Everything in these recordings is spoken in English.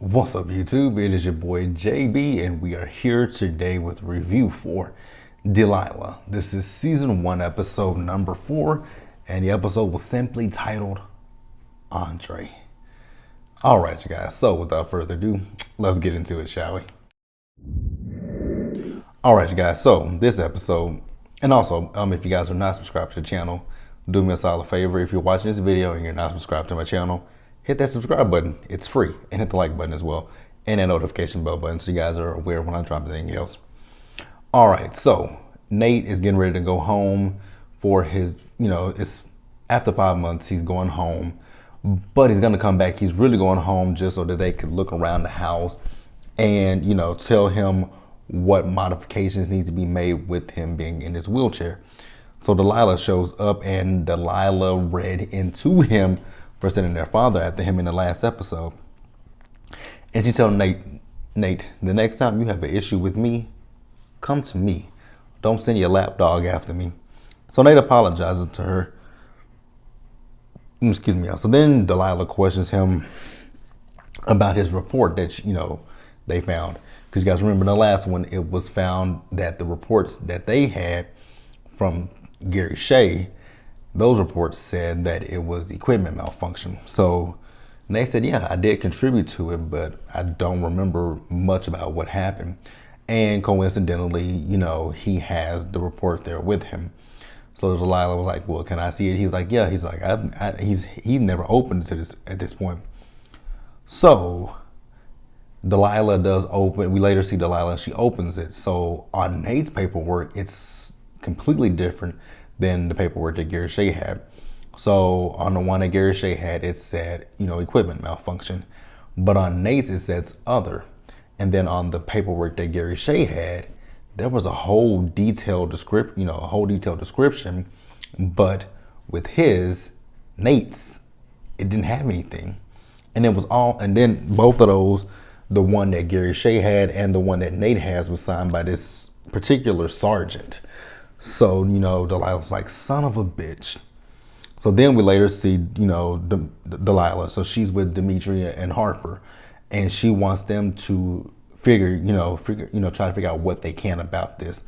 What's up, YouTube? It is your boy JB, and we are here today with review for Delilah. This is season 1, episode number 4, and the episode was simply titled Andre. All right, you guys. So without further ado, let's get into it, shall we? All right, you guys. So this episode, and also, if you guys are not subscribed to the channel, do me a solid favor. If you're watching this video and you're not subscribed to my channel, hit that subscribe button. It's free. And hit the like button as well. And that notification bell button so you guys are aware when I drop anything else. All right, so Nate is getting ready to go home for his, it's after 5 months, he's going home. But he's going to come back. He's really going home just so that they could look around the house and, tell him what modifications need to be made with him being in his wheelchair. So Delilah shows up, and Delilah read into him for sending their father after him in the last episode. And she told Nate, the next time you have an issue with me, come to me. Don't send your lapdog after me. So Nate apologizes to her. Excuse me. So then Delilah questions him about his report that, they found. Because you guys remember in the last one, it was found that the reports that they had from Gary Shea, those reports said that it was equipment malfunction. So they said, yeah, I did contribute to it, but I don't remember much about what happened. And coincidentally, he has the report there with him. So Delilah was like, well, can I see it? He was like, yeah. He's like, he never opened to this at this point. So Delilah does open. We later see Delilah, she opens it. So on Nate's paperwork, it's completely different than the paperwork that Gary Shea had. So on the one that Gary Shea had, it said, equipment malfunction. But on Nate's, it says other. And then on the paperwork that Gary Shea had, there was a whole detailed description. But with Nate's, it didn't have anything. And it was all, and then both of those, the one that Gary Shea had and the one that Nate has, was signed by this particular sergeant. So, Delilah was like, son of a bitch. So then we later see, Delilah. So she's with Demetria and Harper, and she wants them to try to figure out what they can about this.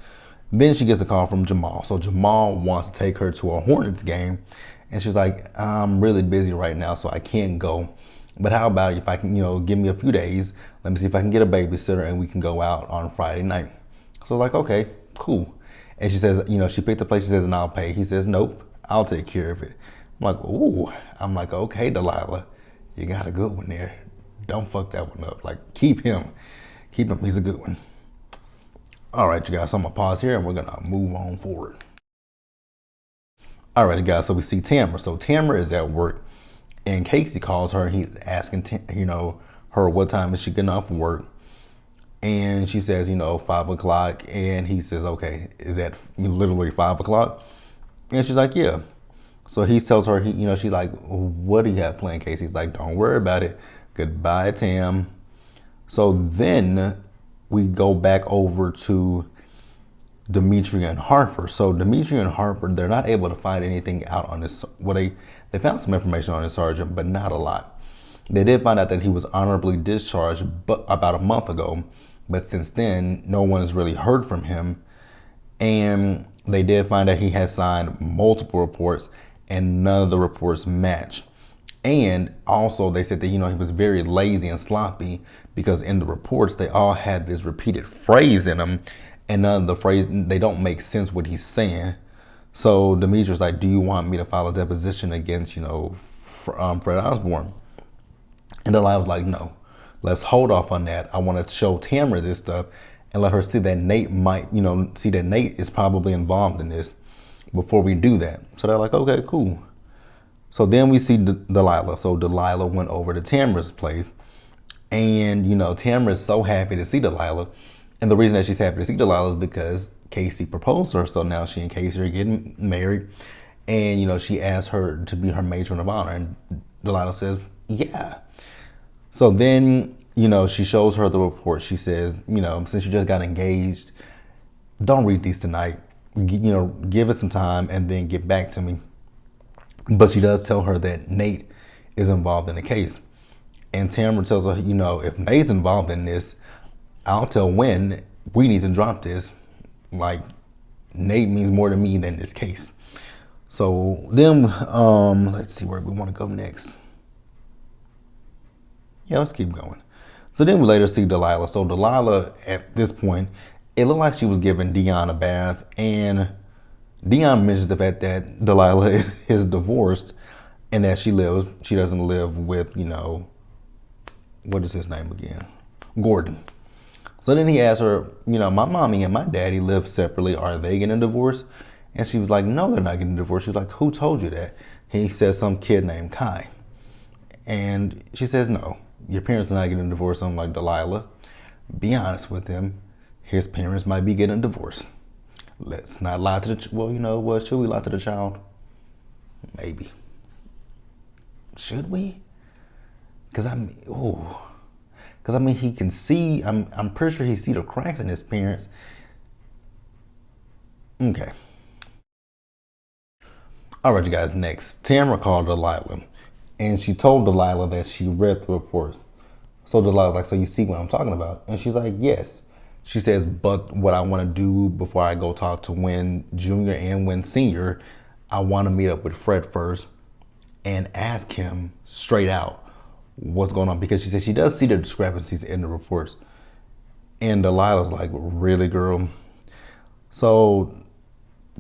Then she gets a call from Jamal. So Jamal wants to take her to a Hornets game, and she's like, I'm really busy right now, so I can't go. But how about if I can, give me a few days, let me see if I can get a babysitter and we can go out on Friday night. So like, okay, cool. And she says, she picked a place, she says, and I'll pay. He says, nope, I'll take care of it. I'm like, ooh. I'm like, okay, Delilah, you got a good one there. Don't fuck that one up. Like, keep him. He's a good one. All right, you guys, so I'm gonna pause here and we're gonna move on forward. All right, you guys, so we see Tamara. So Tamara is at work, and Casey calls her. He's asking, her what time is she getting off work. And she says, 5 o'clock. And he says, okay, is that literally 5 o'clock? And she's like, yeah. So he tells her, she's like, what do you have planned, Casey? He's like, don't worry about it. Goodbye, Tam. So then we go back over to Demetria and Harper. So Demetria and Harper, they're not able to find anything out on this. Well, they found some information on the sergeant, but not a lot. They did find out that he was honorably discharged about a month ago, but since then, no one has really heard from him. And they did find out he had signed multiple reports, and none of the reports match. And also, they said that, he was very lazy and sloppy, because in the reports, they all had this repeated phrase in them, and none of the phrase, they don't make sense what he's saying. So Demetria's like, do you want me to file a deposition against, Fred Osborne? And Delilah was like, no, let's hold off on that. I want to show Tamara this stuff and let her see that Nate Nate is probably involved in this before we do that. So they're like, okay, cool. So then we see Delilah. So Delilah went over to Tamara's place, and, Tamara is so happy to see Delilah. And the reason that she's happy to see Delilah is because Casey proposed to her. So now she and Casey are getting married. And, she asked her to be her matron of honor. And Delilah says, yeah. So then, she shows her the report. She says, since you just got engaged, don't read these tonight. Give it some time and then get back to me. But she does tell her that Nate is involved in the case. And Tamara tells her, if Nate's involved in this, I'll tell Wynn we need to drop this. Like, Nate means more to me than this case. So then, let's see where we want to go next. Yeah, let's keep going. So then we later see Delilah. So Delilah, at this point, it looked like she was giving Dion a bath, and Dion mentions the fact that Delilah is divorced and that she doesn't live with, what is his name again? Gordon. So then he asked her, my mommy and my daddy live separately. Are they getting a divorce? And she was like, no, they're not getting a divorce. She was like, who told you that? He says some kid named Kai. And she says, no, your parents are not getting a divorce. I'm like, Delilah, be honest with him. His parents might be getting a divorce. Let's not lie to the, well, you know what? Should we lie to the child? Maybe. Should we? Because he can see, I'm pretty sure he see the cracks in his parents. Okay. All right, you guys, next. Tamara called Delilah, and she told Delilah that she read the report. So Delilah's like, so you see what I'm talking about? And she's like, yes. She says, but what I want to do before I go talk to Wynn Jr. and Wynn Sr., I want to meet up with Fred first and ask him straight out what's going on, because she says she does see the discrepancies in the reports. And Delilah's like, really, girl? So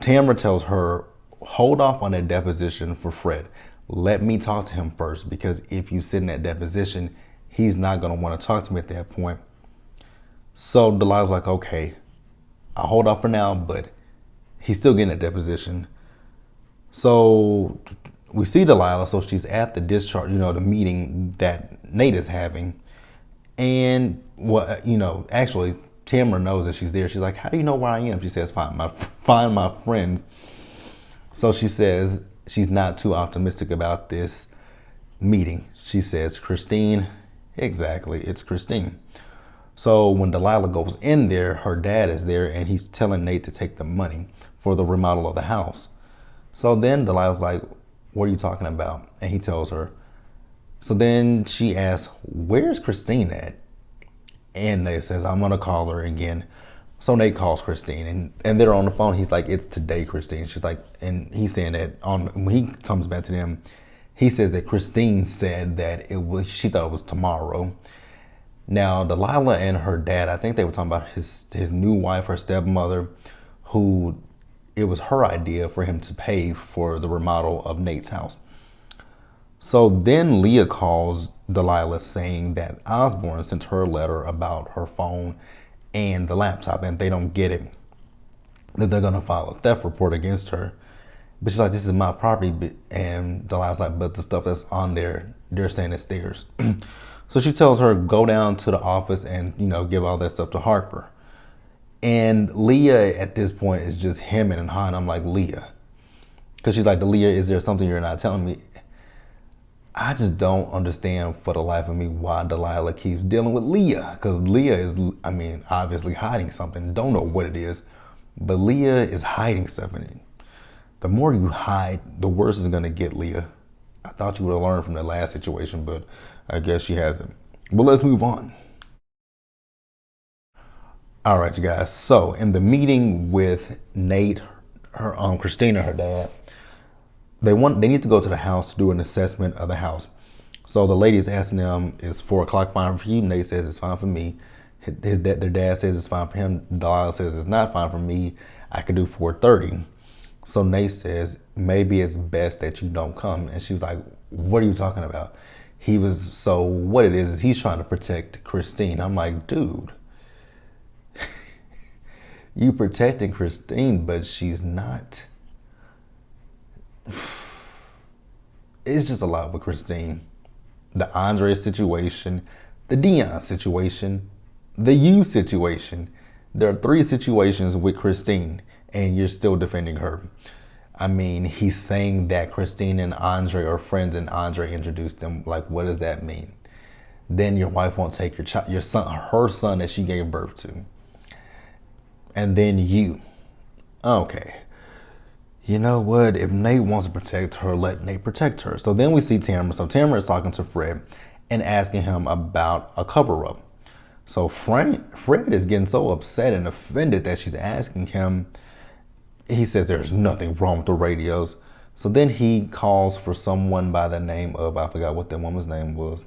Tamara tells her, hold off on that deposition for Fred. Let me talk to him first, because if you sit in that deposition, he's not going to want to talk to me at that point. So Delilah's like, okay, I'll hold off for now, but he's still getting a deposition. So we see Delilah, so she's at the discharge, the meeting that Nate is having. And actually Tamara knows that she's there. She's like, how do you know where I am? She says, find my friends. So she says she's not too optimistic about this meeting. She says, Christine, exactly, it's Christine. So when Delilah goes in there, her dad is there, and he's telling Nate to take the money for the remodel of the house. So then Delilah's like, what are you talking about? And he tells her. So then she asks, where's Christine at? And Nate says, I'm going to call her again. So Nate calls Christine, and they're on the phone. He's like, it's today, Christine. She's like, and he's saying that when he comes back to them, he says that Christine said that she thought it was tomorrow. Now, Delilah and her dad, I think they were talking about his new wife, her stepmother, who it was her idea for him to pay for the remodel of Nate's house. So then Leah calls Delilah saying that Osborne sent her a letter about her phone and the laptop, and if they don't get it, that they're going to file a theft report against her. But she's like, this is my property. And Delilah's like, but the stuff that's on there, they're saying it's theirs. So she tells her, go down to the office and, give all that stuff to Harper. And Leah at this point is just hemming and hawing. I'm like, Leah. Because she's like, Leah, is there something you're not telling me? I just don't understand for the life of me why Delilah keeps dealing with Leah. Because Leah is, obviously hiding something. Don't know what it is. But Leah is hiding stuff in it. The more you hide, the worse it's going to get, Leah. I thought you would have learned from the last situation, but I guess she hasn't. But let's move on. All right, you guys. So in the meeting with Nate, Christina, her dad, they need to go to the house to do an assessment of the house. So the lady is asking them, is 4 o'clock fine for you? Nate says it's fine for me. Their dad says it's fine for him. Delilah says it's not fine for me. I could do 4:30. So Nate says, maybe it's best that you don't come. And she was like, what are you talking about? What it is he's trying to protect Christine. I'm like, dude, you protecting Christine, but she's not. It's just a lot with Christine. The Andre situation, the Dion situation, the you situation. There are 3 situations with Christine, and you're still defending her. He's saying that Christine and Andre are friends, and Andre introduced them. Like, what does that mean? Then your wife won't take your son, her son that she gave birth to. And then you. Okay. You know what? If Nate wants to protect her, let Nate protect her. So then we see Tamara. So Tamara is talking to Fred, and asking him about a cover-up. So Fred is getting so upset and offended that she's asking him. He says there's nothing wrong with the radios. So then he calls for someone by the name of, I forgot what that woman's name was.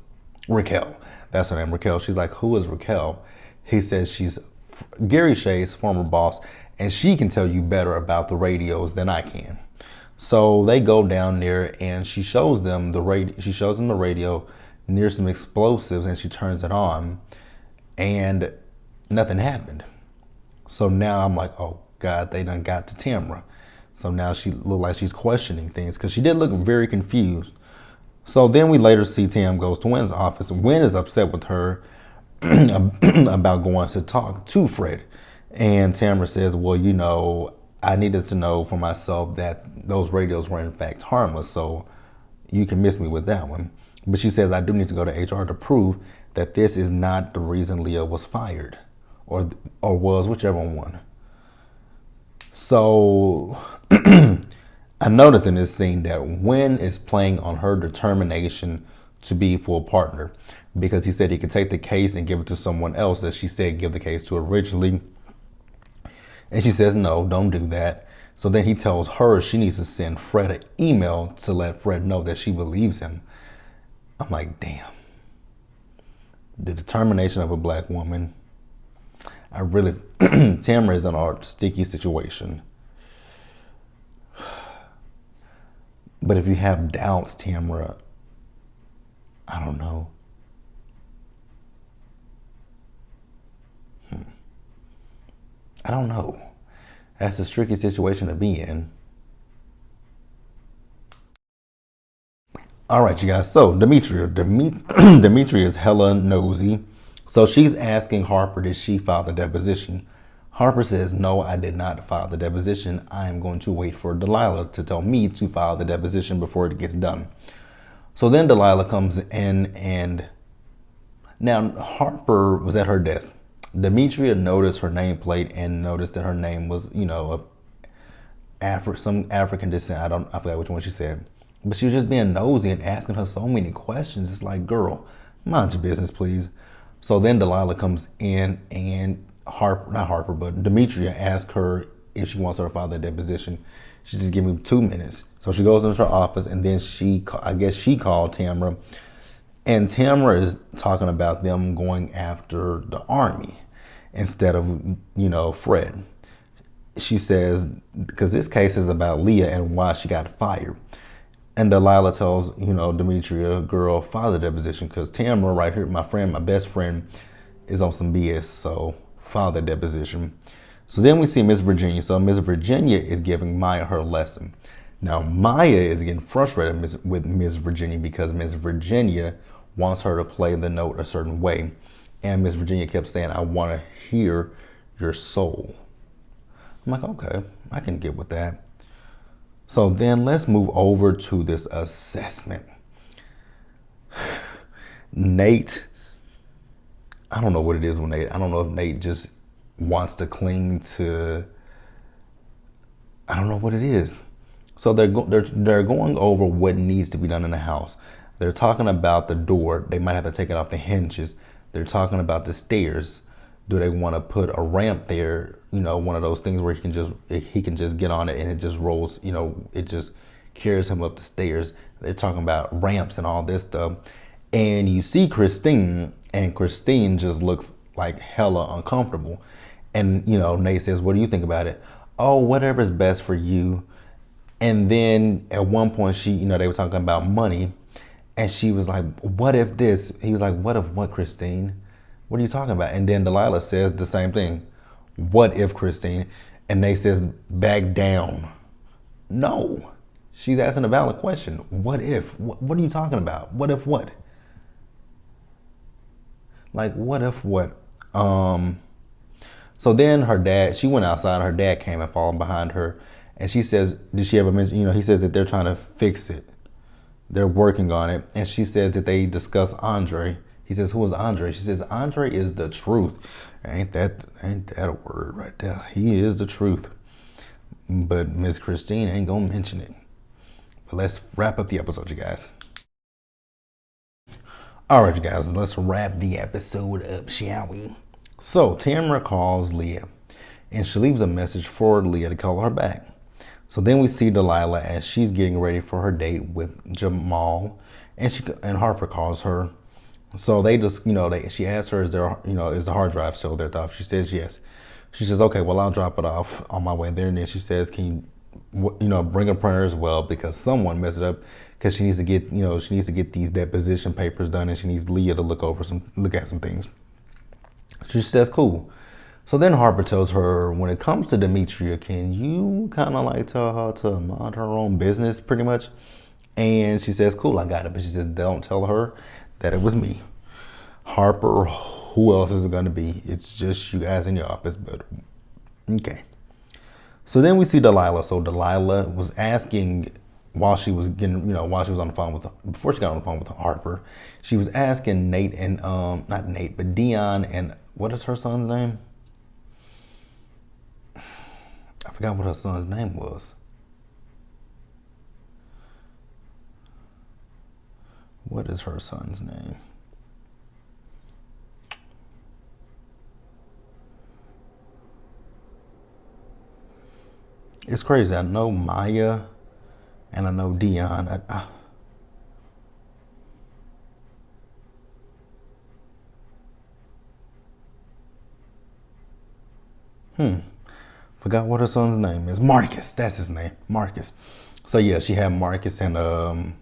Raquel. That's her name, Raquel. She's like, who is Raquel? He says she's Gary Shay's former boss, and she can tell you better about the radios than I can. So they go down there, and she shows them the radio. She shows them the radio near some explosives, and she turns it on, and nothing happened. So now I'm like, oh God, they done got to Tamra. So now she looked like she's questioning things because she did look very confused. So then we later see Tam goes to Wynn's office. Wynn is upset with her about going to talk to Fred. And Tamra says, well, you know, I needed to know for myself that those radios were in fact harmless. So you can miss me with that one. But she says, I do need to go to HR to prove that this is not the reason Leah was fired or was, whichever one. So I noticed in this scene that Wynn is playing on her determination to be full partner because he said he could take the case and give it to someone else that she said give the case to originally. And she says, no, don't do that. So then he tells her she needs to send Fred an email to let Fred know that she believes him. I'm like, damn. The determination of a black woman. Tamra is in a sticky situation. But if you have doubts, Tamra, I don't know. I don't know. That's a tricky situation to be in. All right, you guys. So Demetria is hella nosy. So she's asking Harper, did she file the deposition? Harper says, no, I did not file the deposition. I am going to wait for Delilah to tell me to file the deposition before it gets done. So then Delilah comes in, and now Harper was at her desk. Demetria noticed her nameplate and noticed that her name was, you know, some African descent. I forgot which one she said. But she was just being nosy and asking her so many questions. It's like, girl, mind your business, please. So then Delilah comes in, and Demetria asks her if she wants her to file that deposition. She just give me 2 minutes. So she goes into her office, and then I guess she called Tamra. And Tamra is talking about them going after the army instead of, you know, Fred. She says, because this case is about Leah and why she got fired. And Delilah tells, you know, Demetria, girl, file the deposition, because Tamra right here, my best friend, is on some BS, so file the deposition. So then we see Miss Virginia. So Miss Virginia is giving Maya her lesson. Now Maya is getting frustrated with Miss Virginia because Miss Virginia wants her to play the note a certain way. And Miss Virginia kept saying, I want to hear your soul. I'm like, okay, I can get with that. So then let's move over to this assessment. Nate, I don't know what it is with Nate. I don't know if Nate just wants to cling to, I don't know what it is. So they're going over what needs to be done in the house. They're talking about the door. They might have to take it off the hinges. They're talking about the stairs. Do they want to put a ramp there? You know, one of those things where he can just get on it and it just rolls. You know, it just carries him up the stairs. They're talking about ramps and all this stuff. And you see Christine, and Christine just looks like hella uncomfortable. And you know, Nate says, "What do you think about it?" Oh, whatever's best for you. And then at one point, they were talking about money, and she was like, "What if this?" He was like, "What if what, Christine? What are you talking about?" And then Delilah says the same thing. What if, Christine? And Nate says, back down. No. She's asking a valid question. What if? What are you talking about? What if what? Like, what if what? So then her dad, she went outside, and her dad came and followed behind her. And she says, did she ever mention, he says that they're trying to fix it. They're working on it. And she says that they discuss Andre. He says, who is Andre? She says, Andre is the truth. Ain't that a word right there? He is the truth. But Miss Christine ain't gonna mention it. But let's wrap up the episode, you guys. All right, you guys, let's wrap the episode up, shall we? So Tamara calls Leah, and she leaves a message for Leah to call her back. So then we see Delilah as she's getting ready for her date with Jamal, and Harper calls her. So they just, she asks her, is the hard drive still there? She says yes. She says, okay, well, I'll drop it off on my way there. And then she says, can you, bring a printer as well, because someone messed it up, because she needs to get these deposition papers done, and she needs Leah to look at some things. She says, cool. So then Harper tells her, when it comes to Demetria, can you kind of like tell her to mind her own business, pretty much? And she says, cool, I got it. But she says, don't tell her that it was me. Harper, who else is it going to be? It's just you guys in your office, but okay. So then we see Delilah. So Delilah was asking while she was on the phone before she got on the phone with Harper, she was asking Nate and, not Nate, but Dion and, what is her son's name? I forgot what her son's name was. What is her son's name? It's crazy. I know Maya and I know Dion. Forgot what her son's name is. Marcus. That's his name. Marcus. So yeah, she had Marcus and I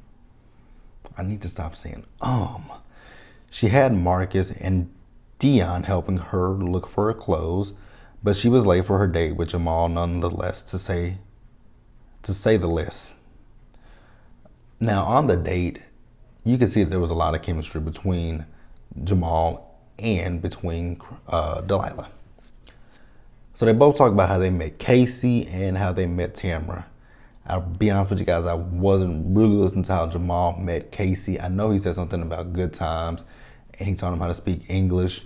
need to stop saying She had Marcus and Dion helping her look for her clothes, but she was late for her date with Jamal nonetheless, to say the least. Now on the date, you can see that there was a lot of chemistry between Jamal and between Delilah. So they both talk about how they met Casey and how they met Tamara. I'll be honest with you guys, I wasn't really listening to how Jamal met Casey. I know he said something about good times and he taught him how to speak English.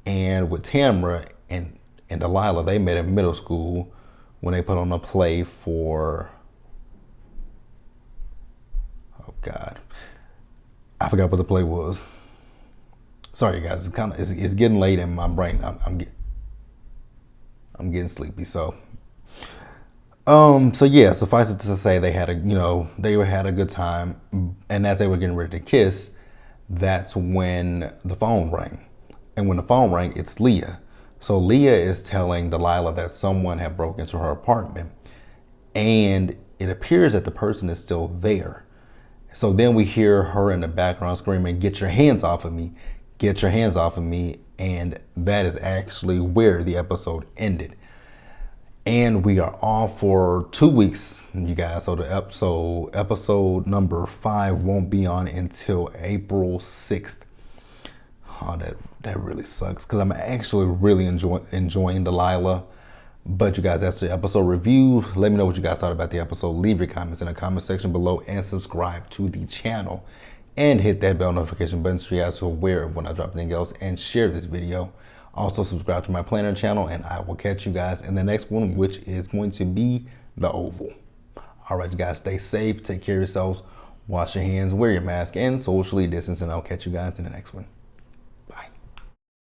And with Tamara and Delilah, they met in middle school when they put on a play for, oh God, I forgot what the play was. Sorry guys, it's getting late in my brain. I'm getting sleepy, so yeah, suffice it to say they had a good time, and as they were getting ready to kiss, that's when the phone rang. And when the phone rang, it's Leah. So Leah is telling Delilah that someone had broken into her apartment, and it appears that the person is still there. So then we hear her in the background screaming, "Get your hands off of me, get your hands off of me." And that is actually where the episode ended. And we are off for 2 weeks, you guys. So episode number 5 won't be on until April 6th. Oh, that really sucks, because I'm actually really enjoying Delilah. But you guys, that's the episode review. Let me know what you guys thought about the episode. Leave your comments in the comment section below and subscribe to the channel. And hit that bell notification button so you guys are aware of when I drop anything else, and share this video. Also subscribe to my planner channel, and I will catch you guys in the next one, which is going to be the Oval. All right, you guys, stay safe, take care of yourselves, wash your hands, wear your mask, and socially distance, and I'll catch you guys in the next one.